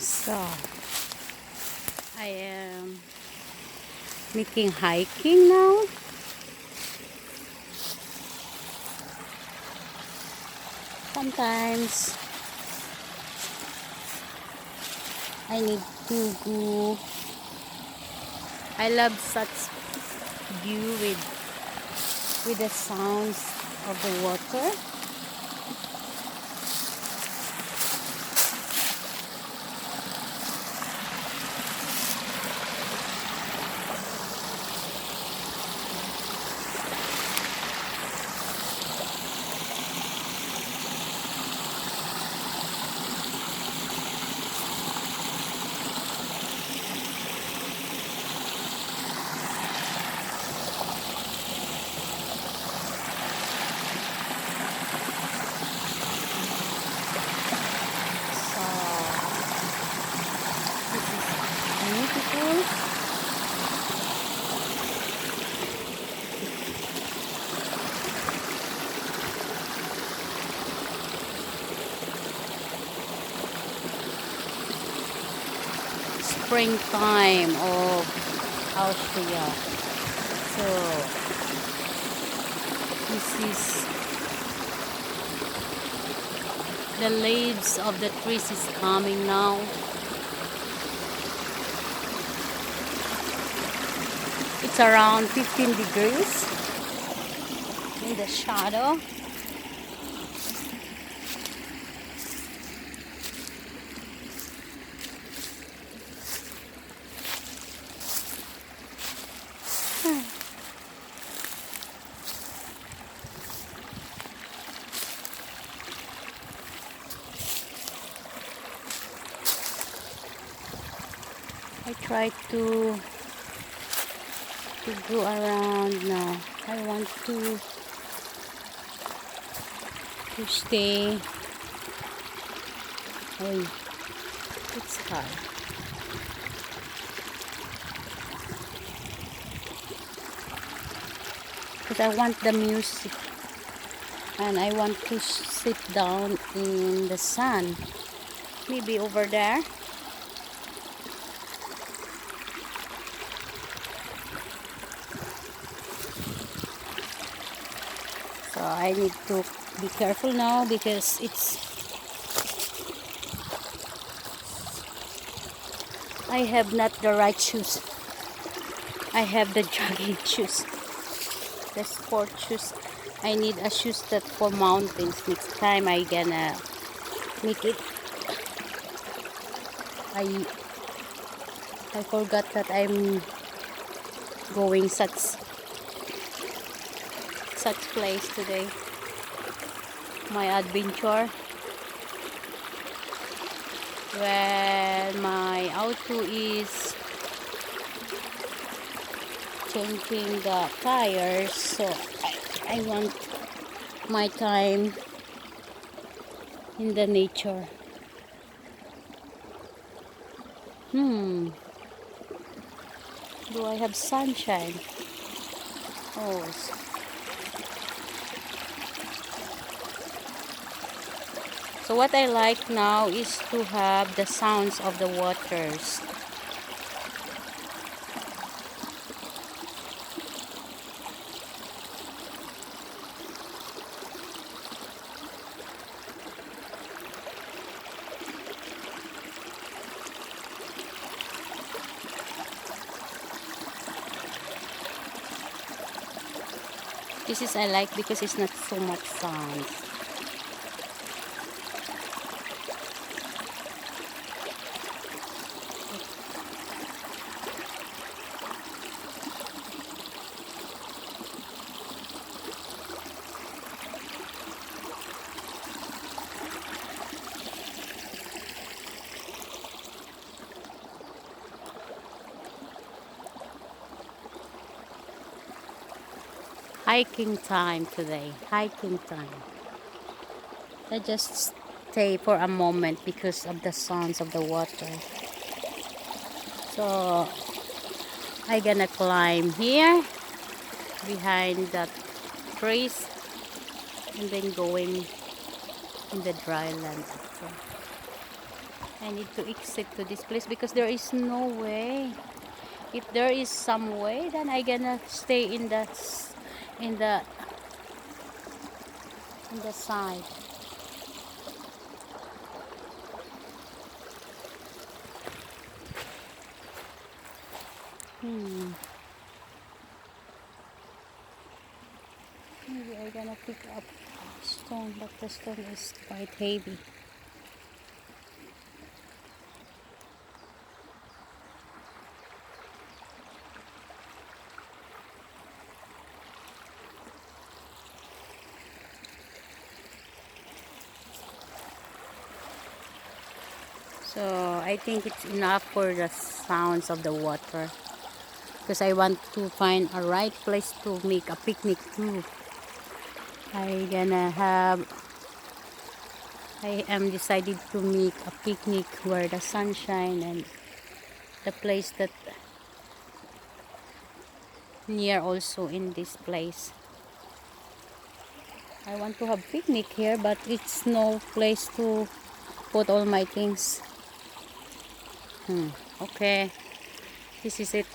So, I am making hiking now. Sometimes I need to go. I love such view with the sounds of the water. So, this is beautiful. Springtime of Austria. So this is the leaves of the trees is coming now. It's around 15 degrees in the shadow. I try to go around now. I want to stay. Oh, it's hard. Because I want the music and I want to sit down in the sun. Maybe over there. So I need to be careful now because I have not the right shoes. I have the jogging shoes, the sport shoes. I need a shoes that for mountains. Next time I gonna make it. I forgot that I'm going such place today. My adventure where my auto is changing the tires, so I want my time in the nature. Do I have sunshine? Oh. So what I like now is to have the sounds of the waters. This is I like because it's not so much sound. Hiking time today. Hiking time. I just stay for a moment because of the sounds of the water. So I gonna climb here behind the trees and then going in the dry land after. I need to exit to this place because there is no way. If there is some way, then I gonna stay in the in the in the side. Maybe I gonna pick up stone, but the stone is quite heavy. So I think it's enough for the sounds of the water. Because I want to find a right place to make a picnic too. I am decided to make a picnic where the sunshine and the place that near also in this place. I want to have picnic here, but it's no place to put all my things. Okay, this is it.